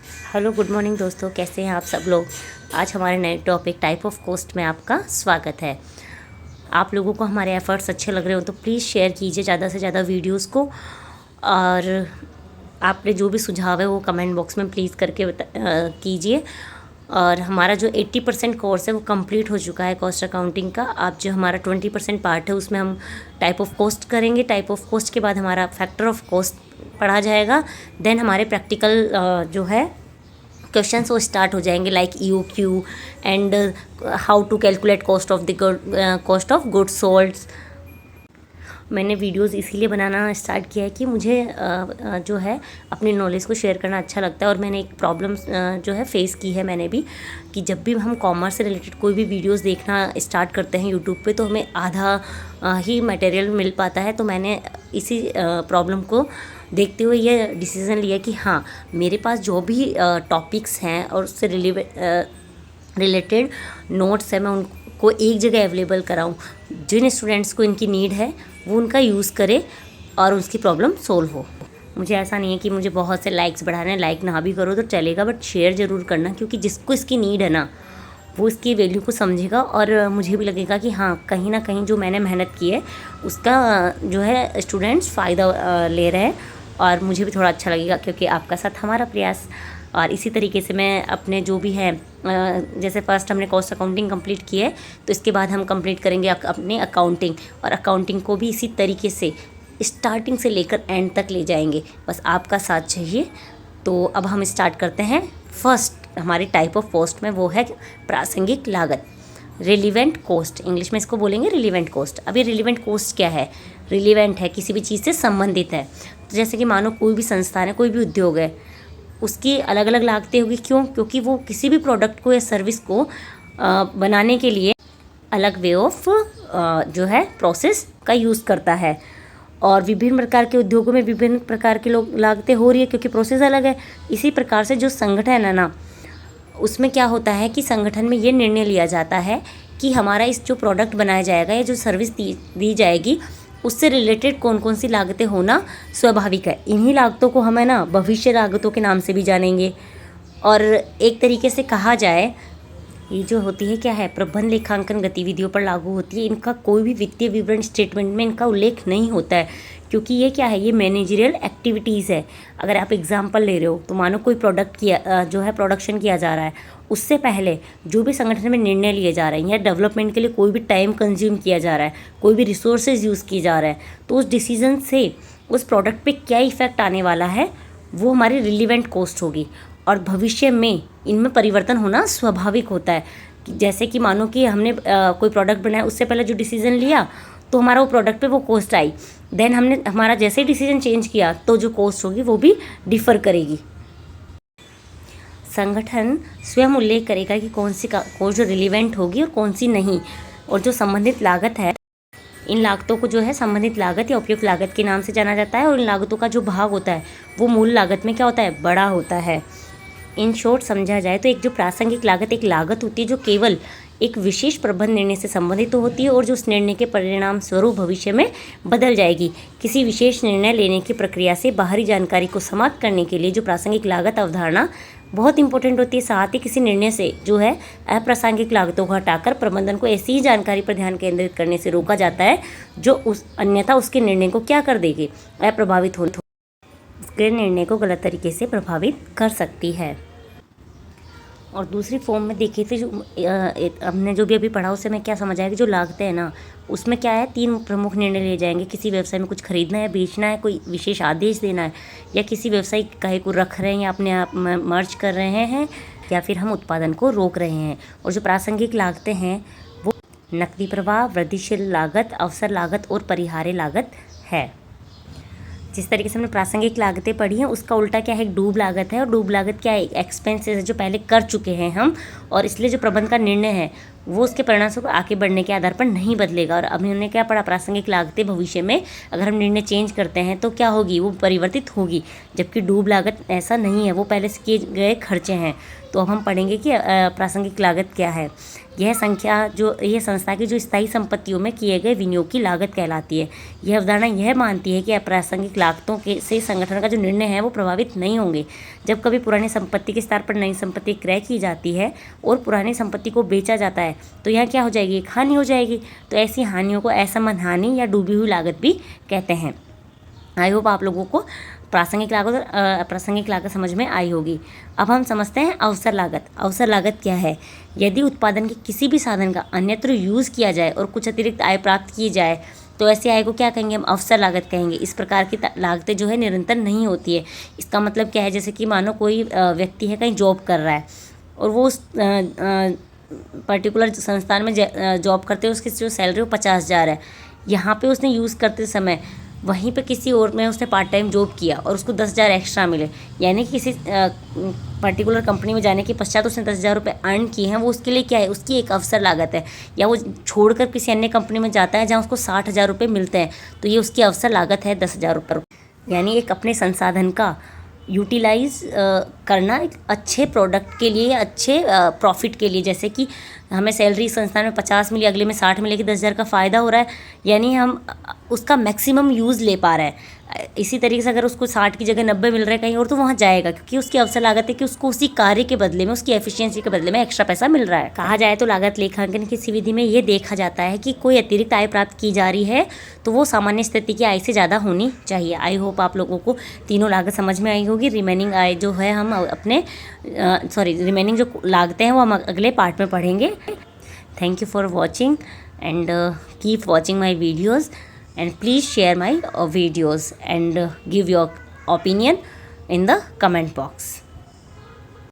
Hello good morning दोस्तों, कैसे हैं आप सब लोग। आज हमारे नए टॉपिक टाइप ऑफ कॉस्ट में आपका स्वागत है। आप लोगों को हमारे एफर्ट्स अच्छे लग रहे हो तो प्लीज़ शेयर कीजिए ज़्यादा से ज़्यादा वीडियोस को, और आपने जो भी सुझाव है वो कमेंट बॉक्स में प्लीज़ करके कीजिए। और हमारा जो 80% कोर्स है वो कंप्लीट हो चुका है कॉस्ट अकाउंटिंग का। आप जो हमारा 20% पार्ट है उसमें हम टाइप ऑफ कॉस्ट करेंगे। टाइप ऑफ कॉस्ट के बाद हमारा फैक्टर ऑफ कॉस्ट पढ़ा जाएगा। देन हमारे प्रैक्टिकल जो है क्वेश्चंस वो स्टार्ट हो जाएंगे, like EOQ and how to calculate cost of goods sold. मैंने वीडियोस इसीलिए बनाना स्टार्ट किया है कि मुझे जो है अपनी नॉलेज को शेयर करना अच्छा लगता है। और मैंने एक प्रॉब्लम जो है फेस की है मैंने भी, कि जब भी हम कॉमर्स से रिलेटेड कोई भी वीडियोस देखना स्टार्ट करते हैं यूट्यूब पे तो हमें आधा ही मटेरियल मिल पाता है। तो मैंने इसी प्रॉब्लम को देखते हुए ये डिसीज़न लिया कि हाँ, मेरे पास जो भी टॉपिक्स हैं और उससे रिलेटेड नोट्स हैं मैं उनको एक जगह अवेलेबल कराऊँ। जिन स्टूडेंट्स को इनकी नीड है वो उनका यूज़ करे और उसकी प्रॉब्लम सोल्व हो। मुझे ऐसा नहीं है कि मुझे बहुत से लाइक्स बढ़ाने, लाइक ना भी करो तो चलेगा, बट शेयर ज़रूर करना, क्योंकि जिसको इसकी नीड है ना वो इसकी वैल्यू को समझेगा और मुझे भी लगेगा कि हाँ, कहीं ना कहीं जो मैंने मेहनत की है उसका जो है स्टूडेंट्स फ़ायदा ले रहे हैं, और मुझे भी थोड़ा अच्छा लगेगा क्योंकि आपका साथ हमारा प्रयास। और इसी तरीके से मैं अपने जो भी है, जैसे फर्स्ट हमने कॉस्ट अकाउंटिंग कंप्लीट की है तो इसके बाद हम कंप्लीट करेंगे अपने अकाउंटिंग, और अकाउंटिंग को भी इसी तरीके से स्टार्टिंग से लेकर एंड तक ले जाएंगे। बस आपका साथ चाहिए। तो अब हम स्टार्ट करते हैं। फर्स्ट हमारी टाइप ऑफ कॉस्ट में वो है प्रासंगिक लागत, रिलीवेंट कॉस्ट, इंग्लिश में इसको बोलेंगे रिलीवेंट कॉस्ट। अब ये रिलीवेंट कॉस्ट क्या है? रिलीवेंट है, किसी भी चीज़ से संबंधित है। तो जैसे कि मानो कोई भी संस्थान है, कोई भी उद्योग है, उसकी अलग अलग लागतें होगी। क्यों? क्योंकि वो किसी भी प्रोडक्ट को या सर्विस को बनाने के लिए अलग वे ऑफ जो है प्रोसेस का यूज़ करता है। और विभिन्न प्रकार के उद्योगों में विभिन्न प्रकार की लागतें हो रही है क्योंकि प्रोसेस अलग है। इसी प्रकार से जो संगठन है ना, उसमें क्या होता है कि संगठन में ये निर्णय लिया जाता है कि हमारा इस जो प्रोडक्ट बनाया जाएगा या जो सर्विस दी जाएगी उससे रिलेटेड कौन कौन सी लागतें होना स्वाभाविक है। इन्हीं लागतों को हम है ना भविष्य लागतों के नाम से भी जानेंगे। और एक तरीके से कहा जाए, ये जो होती है क्या है, प्रबंध लेखांकन गतिविधियों पर लागू होती है। इनका कोई भी वित्तीय विवरण स्टेटमेंट में इनका उल्लेख नहीं होता है, क्योंकि ये क्या है, ये मैनेजरियल एक्टिविटीज़ है। अगर आप एग्जांपल ले रहे हो तो मानो कोई प्रोडक्ट किया जो है प्रोडक्शन किया जा रहा है, उससे पहले जो भी संगठन में निर्णय लिए जा रहे हैं या डेवलपमेंट के लिए कोई भी टाइम कंज्यूम किया जा रहा है, कोई भी रिसोर्सेज यूज़ किए जा रहे हैं, तो उस डिसीजन से उस प्रोडक्ट पे क्या इफ़ेक्ट आने वाला है वो हमारी रिलीवेंट कॉस्ट होगी। और भविष्य में इनमें परिवर्तन होना स्वाभाविक होता है। जैसे कि मानो कि हमने कोई प्रोडक्ट बनाया, उससे पहले जो डिसीजन लिया तो हमारा वो प्रोडक्ट पे वो कॉस्ट आई। देन हमने हमारा जैसे ही डिसीजन चेंज किया तो जो कॉस्ट होगी वो भी डिफ़र करेगी। संगठन स्वयं उल्लेख करेगा कि कौन सी कॉस्ट जो रिलीवेंट होगी और कौन सी नहीं। और जो संबंधित लागत है, इन लागतों को जो है संबंधित लागत या उपयुक्त लागत के नाम से जाना जाता है। और इन लागतों का जो भाग होता है वो मूल लागत में क्या होता है, बड़ा होता है। इन शॉर्ट समझा जाए तो एक जो प्रासंगिक लागत एक लागत होती है जो केवल एक विशेष प्रबंध निर्णय से संबंधित तो होती है और जो उस निर्णय के परिणाम स्वरूप भविष्य में बदल जाएगी। किसी विशेष निर्णय लेने की प्रक्रिया से बाहरी जानकारी को समाप्त करने के लिए जो प्रासंगिक लागत अवधारणा बहुत इंपॉर्टेंट होती है। साथ ही किसी निर्णय से जो है अप्रासंगिक लागतों को हटाकर प्रबंधन को ऐसी ही जानकारी पर ध्यान केंद्रित करने से रोका जाता है जो उस अन्यथा उसके निर्णय को क्या कर देगी, अप्रभावित हो, उसके निर्णय को गलत तरीके से प्रभावित कर सकती है। और दूसरी फॉर्म में देखिए थे जो हमने जो भी अभी पढ़ा उससे मैं क्या समझ आया कि जो लागतें हैं ना, उसमें क्या है, 3 प्रमुख निर्णय लिए जाएंगे। किसी व्यवसाय में कुछ खरीदना है, बेचना है, कोई विशेष आदेश देना है, या किसी व्यवसाय कहे को रख रहे हैं या अपने आप में मर्ज कर रहे हैं, या फिर हम उत्पादन को रोक रहे हैं। और जो प्रासंगिक लागतें हैं वो नकदी प्रवाह, वृद्धिशील लागत, अवसर लागत और परिहार्य लागत है। जिस तरीके से हमने प्रासंगिक लागतें पढ़ी हैं उसका उल्टा क्या है, एक डूब लागत है। और डूब लागत क्या है, एक्सपेंसेस है जो पहले कर चुके हैं हम, और इसलिए जो प्रबंध का निर्णय है वो उसके परिणाम से आगे बढ़ने के आधार पर नहीं बदलेगा। और अभी हमने क्या पढ़ा, प्रासंगिक लागतें भविष्य में अगर हम निर्णय चेंज करते हैं तो क्या होगी, वो परिवर्तित होगी। जबकि डूब लागत ऐसा नहीं है, वो पहले से किए गए खर्चे हैं। तो अब हम पढ़ेंगे कि प्रासंगिक लागत क्या है। यह संस्था की जो स्थायी संपत्तियों में किए गए विनियोग की लागत कहलाती है। यह अवधारणा यह मानती है कि अप्रासंगिक लागतों से संगठन का जो निर्णय है वो प्रभावित नहीं होंगे। जब कभी पुरानी संपत्ति के स्तर पर नई संपत्ति क्रय की जाती है और पुरानी संपत्ति को बेचा जाता है तो यहाँ क्या हो जाएगी, एक हानि हो जाएगी। तो ऐसी हानियों को असमान हानि या डूबी हुई लागत भी कहते हैं। आई होप आप लोगों को प्रासंगिक लागत और अप्रासंगिक लागत समझ में आई होगी। अब हम समझते हैं अवसर लागत। अवसर लागत क्या है? यदि उत्पादन के किसी भी साधन का अन्यत्र यूज़ किया जाए और कुछ अतिरिक्त आय प्राप्त की जाए तो ऐसी आय को क्या कहेंगे, हम अवसर लागत कहेंगे। इस प्रकार की लागतें जो है निरंतर नहीं होती है। इसका मतलब क्या है, जैसे कि मानो कोई व्यक्ति है कहीं जॉब कर रहा है और वो उस पर्टिकुलर संस्थान में जॉब करते हुए उसकी जो सैलरी वो 50,000 है। यहाँ पे उसने यूज़ करते समय वहीं पे किसी और में उसने पार्ट टाइम जॉब किया और उसको 10,000 एक्स्ट्रा मिले, यानी कि किसी पर्टिकुलर कंपनी में जाने के पश्चात उसने 10,000 रुपये अर्न किए हैं, वो उसके लिए क्या है, उसकी एक अवसर लागत है। या वो छोड़कर किसी अन्य कंपनी में जाता है जहाँ उसको 60,000 रुपये मिलते हैं तो ये उसकी अवसर लागत है 10,000 रुपये। यानी एक अपने संसाधन का यूटिलाइज करना एक अच्छे प्रोडक्ट के लिए, अच्छे प्रॉफिट के लिए। जैसे कि हमें सैलरी संस्थान में 50 मिली, अगले में 60 मिलेगी, 10,000 का फ़ायदा हो रहा है, यानी हम उसका मैक्सिमम यूज़ ले पा रहे हैं। इसी तरीके से अगर उसको 60 की जगह 90 मिल रहा है कहीं और तो वहाँ जाएगा, क्योंकि उसकी अवसर लागत है कि उसको उसी कार्य के बदले में, उसकी एफिशिएंसी के बदले में एक्स्ट्रा पैसा मिल रहा है। कहा जाए तो लागत लेखांकन की विधि में ये देखा जाता है कि कोई अतिरिक्त आय प्राप्त की जा रही है तो वो सामान्य स्थिति की आय से ज़्यादा होनी चाहिए। आई होप आप लोगों को तीनों लागत समझ में आई होगी। रिमेनिंग आय जो है हम अपने रिमेनिंग जो लागतें हैं वो हम अगले पार्ट में पढ़ेंगे। Thank you for watching and keep watching my videos and please share my videos and give your opinion in the comment box.